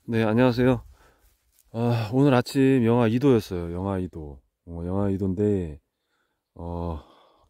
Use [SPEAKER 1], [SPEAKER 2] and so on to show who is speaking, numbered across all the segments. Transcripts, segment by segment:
[SPEAKER 1] 네, 안녕하세요. 오늘 아침 영하 2도였어요. 영하 2도. 영하 2도인데, 어,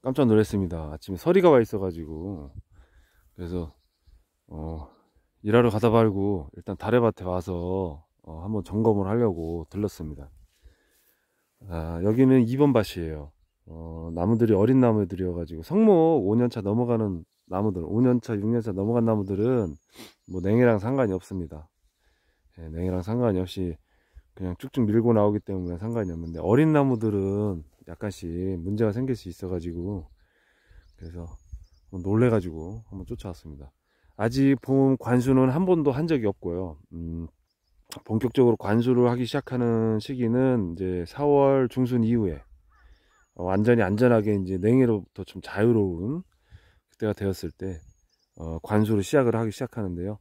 [SPEAKER 1] 깜짝 놀랐습니다. 아침에 서리가 와 있어가지고. 그래서, 어, 일하러 가다 말고, 일단 다래밭에 와서, 한번 점검을 하려고 들렀습니다. 여기는 2번 밭이에요. 나무들이 어린 나무들이어가지고, 성목 5년차 넘어가는 나무들, 5년차, 6년차 넘어간 나무들은, 뭐, 냉해랑 상관이 없습니다. 예, 냉해랑 상관이 없이, 그냥 쭉쭉 밀고 나오기 때문에 상관이 없는데 어린 나무들은 약간씩 문제가 생길 수 있어 가지고 그래서 놀래 가지고 한번 쫓아왔습니다. 아직 봄 관수는 한 번도 한 적이 없고요. 본격적으로 관수를 하기 시작하는 시기는 이제 4월 중순 이후에 완전히 안전하게 이제 냉해로부터 좀 자유로운 그때가 되었을 때 관수를 시작을 하기 시작하는데요.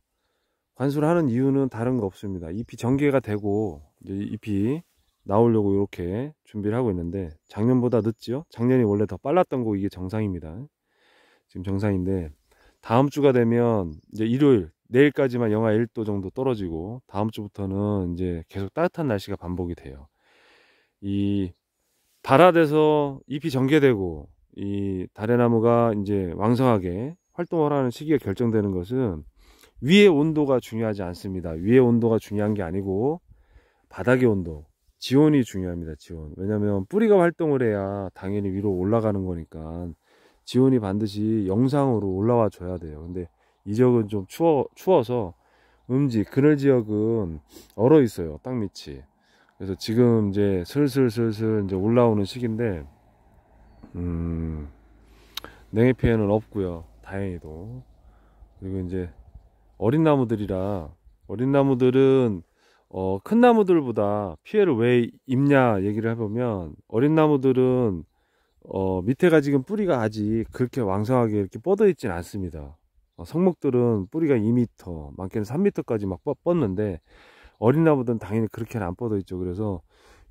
[SPEAKER 1] 관수를 하는 이유는 다른 거 없습니다. 잎이 전개가 되고 이제 잎이 나오려고 이렇게 준비를 하고 있는데 작년보다 늦지요? 작년이 원래 더 빨랐던 거 이게 정상입니다. 지금 정상인데 다음 주가 되면 이제 일요일 내일까지만 영하 1도 정도 떨어지고 다음 주부터는 이제 계속 따뜻한 날씨가 반복이 돼요. 이 발화돼서 잎이 전개되고 이 다래나무가 이제 왕성하게 활동을 하는 시기가 결정되는 것은 위의 온도가 중요하지 않습니다. 위의 온도가 중요한 게 아니고 바닥의 온도, 지온이 중요합니다. 지온. 왜냐면 뿌리가 활동을 해야 당연히 위로 올라가는 거니까 지온이 반드시 영상으로 올라와 줘야 돼요. 근데 이 지역은 좀 추워서 그늘 지역은 얼어 있어요. 땅 밑이. 그래서 지금 이제 슬슬 이제 올라오는 시기인데 냉해 피해는 없고요. 다행히도. 그리고 이제 어린 나무들이라 어린 나무들은 큰 나무들보다 피해를 왜 입냐 얘기를 해보면 어린 나무들은 밑에가 지금 뿌리가 아직 그렇게 왕성하게 이렇게 뻗어 있진 않습니다. 성목들은 뿌리가 2m 많게는 3m까지 막 뻗는데 어린 나무들은 당연히 그렇게는 안 뻗어 있죠. 그래서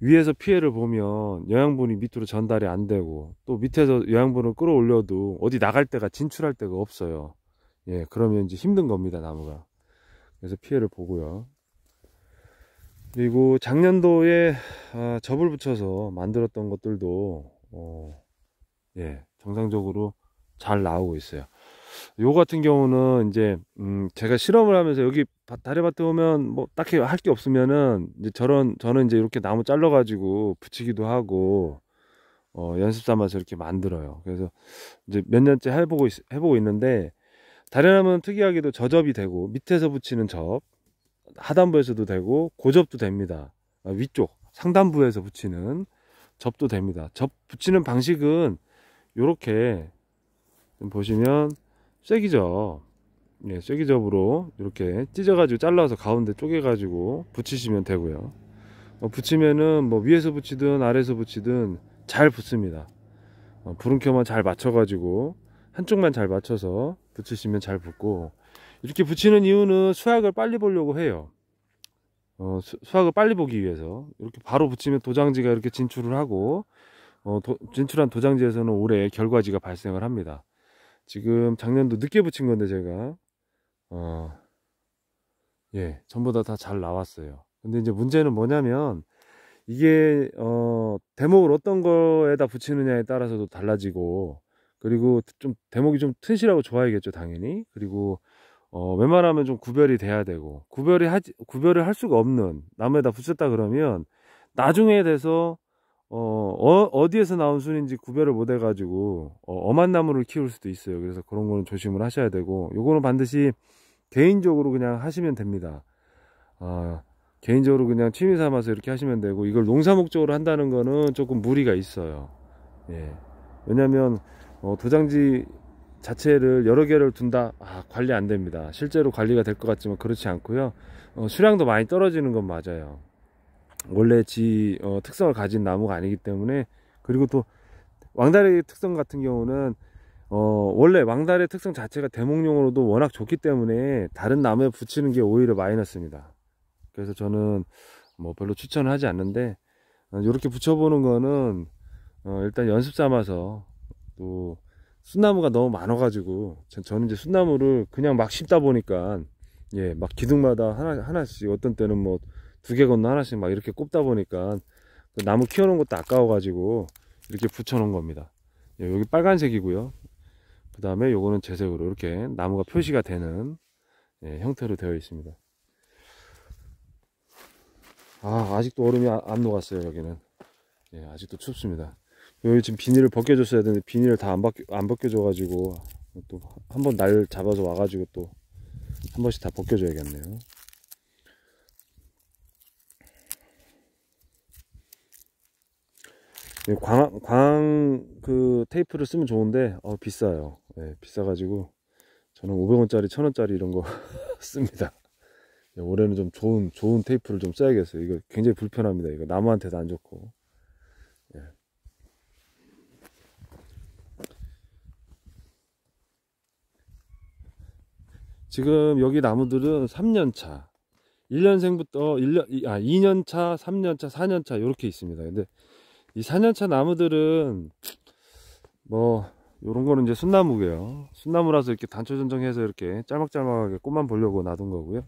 [SPEAKER 1] 위에서 피해를 보면 영양분이 밑으로 전달이 안 되고 또 밑에서 영양분을 끌어올려도 어디 나갈 데가 진출할 데가 없어요. 예, 그러면 이제 힘든 겁니다, 나무가. 그래서 피해를 보고요. 그리고 작년도에 접을 붙여서 만들었던 것들도 예, 정상적으로 잘 나오고 있어요. 요 같은 경우는 이제 제가 실험을 하면서 여기 다래밭에 오면 뭐 딱히 할 게 없으면은 이제 저는 이제 이렇게 나무 잘라 가지고 붙이기도 하고 연습 삼아서 이렇게 만들어요. 그래서 이제 몇 년째 해보고 있는데 다래나무는 특이하게도 저접이 되고 밑에서 붙이는 접 하단부에서도 되고 고접도 됩니다. 위쪽 상단부에서 붙이는 접도 됩니다. 접 붙이는 방식은 이렇게 보시면 쐐기접, 예, 쐐기접으로 이렇게 찢어가지고 잘라서 가운데 쪼개가지고 붙이시면 되고요. 붙이면은 뭐 위에서 붙이든 아래에서 붙이든 잘 붙습니다. 부름켜만 잘 맞춰가지고 한쪽만 잘 맞춰서 붙이시면 잘 붙고 이렇게 붙이는 이유는 수확을 빨리 보려고 해요. 수확을 빨리 보기 위해서 이렇게 바로 붙이면 도장지가 이렇게 진출을 하고 진출한 도장지에서는 올해 결과지가 발생을 합니다. 지금 작년도 늦게 붙인 건데 제가 예, 전부 다 잘 나왔어요. 근데 이제 문제는 뭐냐면 이게 대목을 어떤 거에다 붙이느냐에 따라서도 달라지고 그리고 좀 대목이 좀 튼실하고 좋아야겠죠, 당연히. 그리고 웬만하면 좀 구별이 돼야 되고 구별을 할 수가 없는 나무에다 붙였다 그러면 나중에 돼서 어디에서 나온 순인지 구별을 못 해가지고 엄한 나무를 키울 수도 있어요. 그래서 그런 거는 조심을 하셔야 되고 요거는 반드시 개인적으로 그냥 하시면 됩니다. 개인적으로 그냥 취미 삼아서 이렇게 하시면 되고 이걸 농사 목적으로 한다는 거는 조금 무리가 있어요. 예. 왜냐면 도장지 자체를 여러 개를 둔다 관리 안 됩니다. 실제로 관리가 될 것 같지만 그렇지 않고요. 수량도 많이 떨어지는 건 맞아요. 원래 특성을 가진 나무가 아니기 때문에. 그리고 또 왕다리 특성 같은 경우는 원래 왕다리의 특성 자체가 대목용으로도 워낙 좋기 때문에 다른 나무에 붙이는 게 오히려 마이너스입니다. 그래서 저는 뭐 별로 추천을 하지 않는데 이렇게 붙여보는 거는 일단 연습 삼아서 또 순나무가 너무 많아 가지고 저는 이제 순나무를 그냥 막 심다 보니까 예, 막 기둥마다 하나씩, 어떤 때는 뭐 2개 건너 하나씩 막 이렇게 꼽다 보니까 그 나무 키워놓은 것도 아까워가지고 이렇게 붙여놓은 겁니다. 예, 여기 빨간색이고요. 그 다음에 요거는 재색으로 이렇게 나무가 표시가 되는, 예, 형태로 되어 있습니다. 아직도 얼음이 안 녹았어요. 여기는. 예, 아직도 춥습니다. 여기 지금 비닐을 벗겨줬어야 되는데 비닐을 다 안 벗겨줘가지고 또 한 번 날 잡아서 와가지고 또 한 번씩 다 벗겨줘야겠네요. 예, 그 테이프를 쓰면 좋은데 비싸요. 예, 비싸가지고 저는 500원짜리 1000원짜리 이런 거 씁니다. 예, 올해는 좀 좋은 테이프를 좀 써야겠어요. 이거 굉장히 불편합니다. 이거 나무한테도 안 좋고. 예. 지금 여기 나무들은 3년차, 1년생부터 2년차, 3년차, 4년차 이렇게 있습니다. 근데 이 4년차 나무들은 뭐 요런 거는 이제 순나무고요. 순나무라서 이렇게 단초 전정해서 이렇게 짤막짤막하게 꽃만 보려고 놔둔 거고요.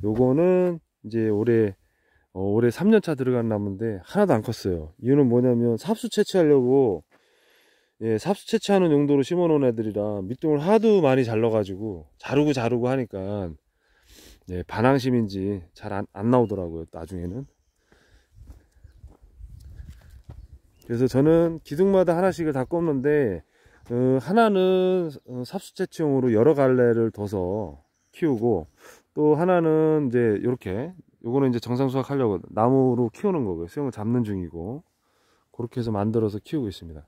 [SPEAKER 1] 요거는 이제 올해 3년차 들어간 나무인데 하나도 안 컸어요. 이유는 뭐냐면 삽수 채취하려고, 예, 삽수 채취하는 용도로 심어 놓은 애들이라 밑둥을 하도 많이 잘라가지고 자르고 하니까, 예, 반항심인지 잘 안 나오더라고요, 나중에는. 그래서 저는 기둥마다 하나씩을 다 꼽는데, 하나는 삽수 채취용으로 여러 갈래를 둬서 키우고, 또 하나는 이제 이렇게, 요거는 이제 정상 수확하려고 나무로 키우는 거고요. 수영을 잡는 중이고, 그렇게 해서 만들어서 키우고 있습니다.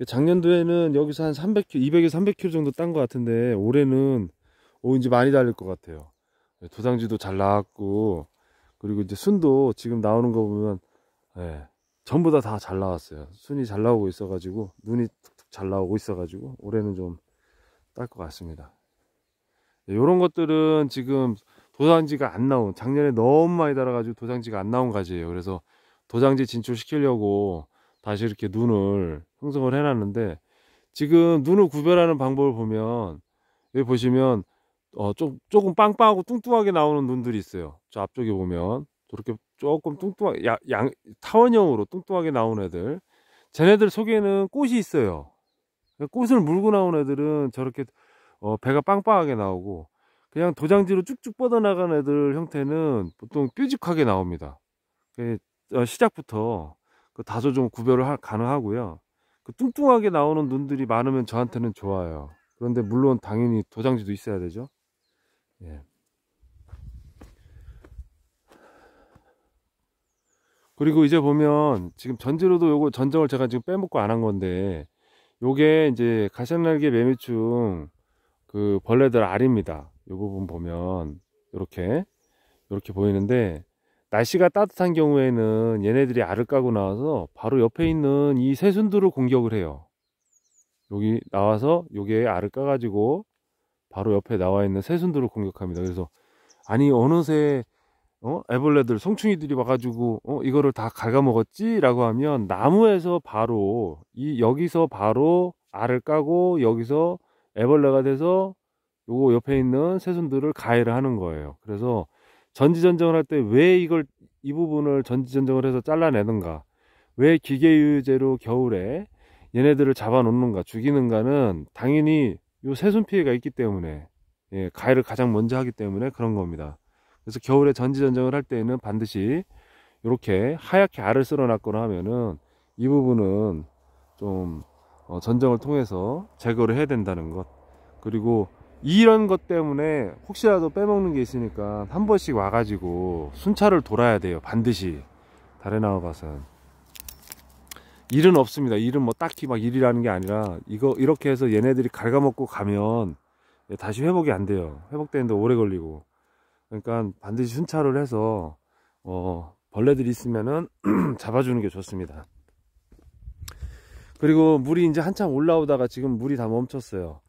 [SPEAKER 1] 작년도에는 여기서 한 300kg, 200에서 300kg 정도 딴 것 같은데, 올해는 이제 많이 달릴 것 같아요. 도장지도 잘 나왔고, 그리고 이제 순도 지금 나오는 거 보면, 예, 전부 다 잘 나왔어요. 순이 잘 나오고 있어가지고, 눈이 툭툭 잘 나오고 있어가지고, 올해는 좀 딸 것 같습니다. 요런 것들은 지금 도장지가 안 나온, 작년에 너무 많이 달아가지고 도장지가 안 나온 가지예요. 그래서 도장지 진출시키려고 다시 이렇게 눈을 형성을 해놨는데, 지금 눈을 구별하는 방법을 보면, 여기 보시면 조금 빵빵하고 뚱뚱하게 나오는 눈들이 있어요. 저 앞쪽에 보면 저렇게 조금 뚱뚱하게 타원형으로 뚱뚱하게 나오는 애들, 쟤네들 속에는 꽃이 있어요. 꽃을 물고 나온 애들은 저렇게 배가 빵빵하게 나오고, 그냥 도장지로 쭉쭉 뻗어나간 애들 형태는 보통 뾰족하게 나옵니다. 시작부터 다소 좀 구별을 가능하고요. 그 뚱뚱하게 나오는 눈들이 많으면 저한테는 좋아요. 그런데 물론 당연히 도장지도 있어야 되죠. 예. 그리고 이제 보면 지금 전지로도 요거 전정을 제가 지금 빼먹고 안 한 건데, 요게 이제 가시날개 매미충 그 벌레들 알입니다. 요 부분 보면 이렇게 보이는데, 날씨가 따뜻한 경우에는 얘네들이 알을 까고 나와서 바로 옆에 있는 이 새순들을 공격을 해요. 여기 나와서 요게 알을 까가지고 바로 옆에 나와 있는 새순들을 공격합니다. 그래서 아니 어느새 애벌레들, 송충이들이 와가지고 이거를 다 갉아먹었지? 라고 하면 나무에서 바로 여기서 바로 알을 까고 여기서 애벌레가 돼서 요거 옆에 있는 새순들을 가해를 하는 거예요. 그래서 전지전정을 할 때 왜 이 부분을 전지전정을 해서 잘라내는가, 왜 기계유제로 겨울에 얘네들을 잡아놓는가, 죽이는가는 당연히 요 새순 피해가 있기 때문에, 예, 가해를 가장 먼저 하기 때문에 그런 겁니다. 그래서 겨울에 전지전정을 할 때에는 반드시 이렇게 하얗게 알을 쓸어놨거나 하면은 이 부분은 좀 전정을 통해서 제거를 해야 된다는 것. 그리고 이런 것 때문에 혹시라도 빼먹는 게 있으니까 한 번씩 와가지고 순찰을 돌아야 돼요. 반드시. 달에 나와봐서는 일은 없습니다. 일은 뭐 딱히 막 일이라는 게 아니라, 이렇게 해서 얘네들이 갉아먹고 가면 다시 회복이 안 돼요. 회복되는데 오래 걸리고. 그러니까 반드시 순찰을 해서 벌레들이 있으면은 잡아주는 게 좋습니다. 그리고 물이 이제 한참 올라오다가 지금 물이 다 멈췄어요.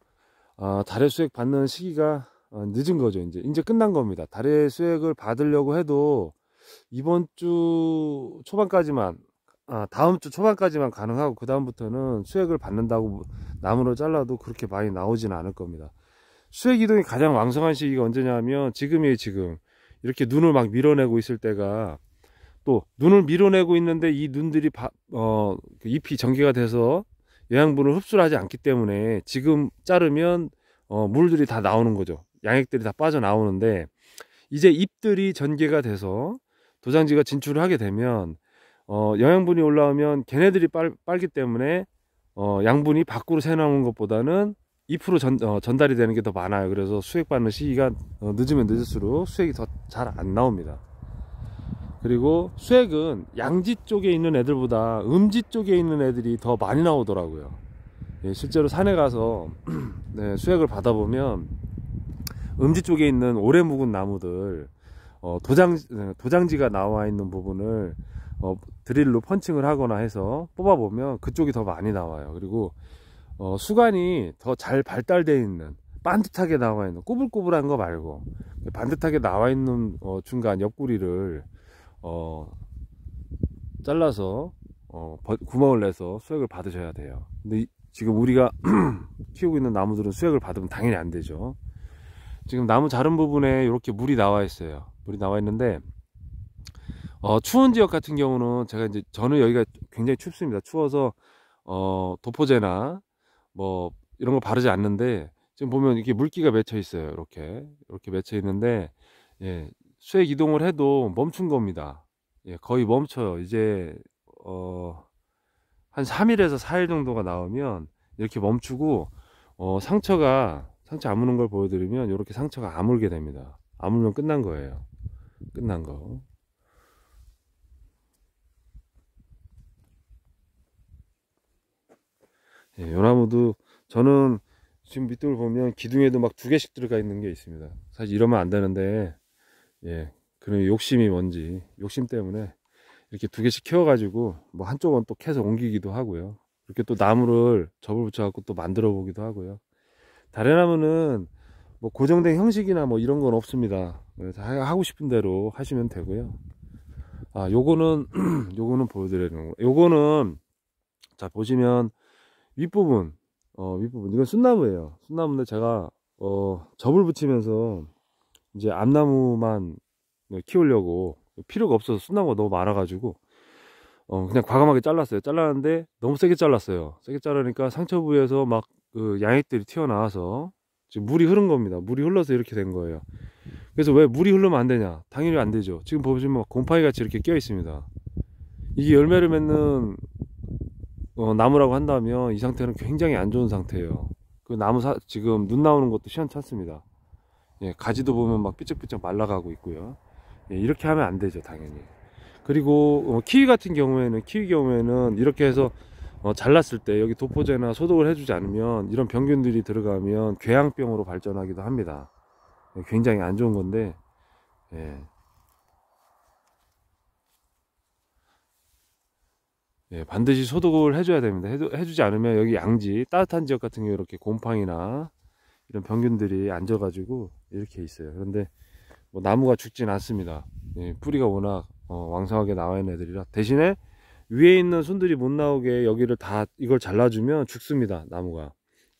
[SPEAKER 1] 달의 수액 받는 시기가 늦은 거죠. 이제 끝난 겁니다. 달의 수액을 받으려고 해도 이번 주 초반까지만, 다음 주 초반까지만 가능하고, 그 다음부터는 수액을 받는다고 나무를 잘라도 그렇게 많이 나오지는 않을 겁니다. 수액 이동이 가장 왕성한 시기가 언제냐면 지금이에요. 지금 이렇게 눈을 막 밀어내고 있을 때가, 또 눈을 밀어내고 있는데 이 눈들이 그 잎이 전개가 돼서 영양분을 흡수를 하지 않기 때문에 지금 자르면 물들이 다 나오는 거죠. 양액들이 다 빠져나오는데, 이제 잎들이 전개가 돼서 도장지가 진출을 하게 되면 영양분이 올라오면 걔네들이 빨기 때문에 양분이 밖으로 새나오는 것보다는 잎으로 전달이 되는 게 더 많아요. 그래서 수액 받는 시기가 늦으면 늦을수록 수액이 더 잘 안 나옵니다. 그리고 수액은 양지 쪽에 있는 애들보다 음지 쪽에 있는 애들이 더 많이 나오더라고요. 예, 실제로 산에 가서 네, 수액을 받아보면 음지 쪽에 있는 오래 묵은 나무들, 도장지가 나와 있는 부분을 드릴로 펀칭을 하거나 해서 뽑아보면 그쪽이 더 많이 나와요. 그리고 수간이 더 잘 발달되어 있는, 반듯하게 나와 있는, 꾸불꾸불한 거 말고 반듯하게 나와 있는 중간 옆구리를 잘라서 구멍을 내서 수액을 받으셔야 돼요. 근데 지금 우리가 키우고 있는 나무들은 수액을 받으면 당연히 안 되죠. 지금 나무 자른 부분에 이렇게 물이 나와 있어요. 물이 나와 있는데 추운 지역 같은 경우는 저는 여기가 굉장히 춥습니다. 추워서 도포제나 뭐 이런 거 바르지 않는데, 지금 보면 이렇게 물기가 맺혀 있어요. 이렇게 맺혀 있는데, 예, 수액 이동을 해도 멈춘 겁니다. 예, 거의 멈춰요. 이제 한 3일에서 4일 정도가 나오면 이렇게 멈추고, 상처 아무는 걸 보여드리면 이렇게 상처가 아물게 됩니다. 아물면 끝난 거예요. 끝난 거. 예, 요 나무도 저는 지금 밑돌 보면 기둥에도 막 2개씩 들어가 있는 게 있습니다. 사실 이러면 안 되는데, 예, 그런 욕심이 뭔지, 욕심 때문에 이렇게 2개씩 키워가지고 뭐 한쪽은 또 캐서 옮기기도 하고요. 이렇게 또 나무를 접을 붙여갖고 또 만들어 보기도 하고요. 다른 나무는 뭐 고정된 형식이나 뭐 이런 건 없습니다. 하고 싶은 대로 하시면 되고요. 요거는 요거는 보여드리는 거. 요거는 자 보시면 윗부분, 이건 순나무예요. 순나무인데 제가 접을 붙이면서 이제 암나무만 키우려고, 필요가 없어서 순나무가 너무 많아가지고 그냥 과감하게 잘랐어요. 잘랐는데 너무 세게 잘랐어요. 세게 자르니까 상처 부위에서 막 그 양액들이 튀어나와서 지금 물이 흐른 겁니다. 물이 흘러서 이렇게 된 거예요. 그래서 왜 물이 흐르면 안 되냐? 당연히 안 되죠. 지금 보시면 곰팡이 같이 이렇게 껴 있습니다. 이게 열매를 맺는 나무라고 한다면 이 상태는 굉장히 안 좋은 상태예요. 그 나무 지금 눈 나오는 것도 시원찮습니다. 예, 가지도 보면 막 삐쩍삐쩍 말라가고 있고요. 예, 이렇게 하면 안 되죠, 당연히. 그리고 키위 같은 경우에는 이렇게 해서 잘랐을 때 여기 도포제나 소독을 해주지 않으면 이런 병균들이 들어가면 궤양병으로 발전하기도 합니다. 예, 굉장히 안 좋은 건데, 예. 예, 반드시 소독을 해줘야 됩니다. 해주지 않으면 여기 양지, 따뜻한 지역 같은 경우 이렇게 곰팡이나 이런 병균들이 앉아가지고 이렇게 있어요. 그런데 뭐 나무가 죽진 않습니다. 예, 뿌리가 워낙 왕성하게 나와 있는 애들이라. 대신에 위에 있는 순들이 못 나오게 여기를 다 이걸 잘라주면 죽습니다. 나무가.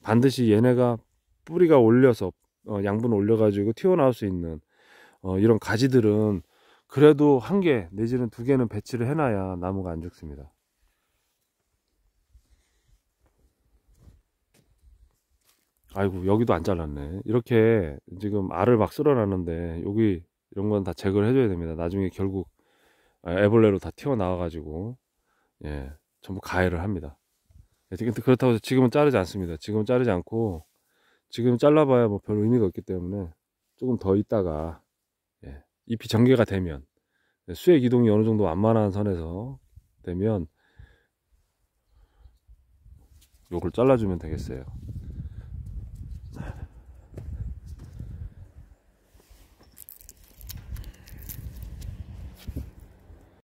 [SPEAKER 1] 반드시 얘네가 뿌리가 올려서 양분을 올려가지고 튀어나올 수 있는 이런 가지들은 그래도 1개 내지는 2개는 배치를 해놔야 나무가 안 죽습니다. 아이고, 여기도 안 잘랐네. 이렇게 지금 알을 막 쓸어놨는데 여기 이런 건 다 제거를 해줘야 됩니다. 나중에 결국 애벌레로 다 튀어나와 가지고, 예, 전부 가해를 합니다. 예, 근데 그렇다고 해서 지금은 자르지 않습니다. 지금은 자르지 않고, 지금 잘라봐야 뭐 별 의미가 없기 때문에 조금 더 있다가, 예, 잎이 전개가 되면, 수액 이동이 어느 정도 완만한 선에서 되면 요걸 잘라주면 되겠어요.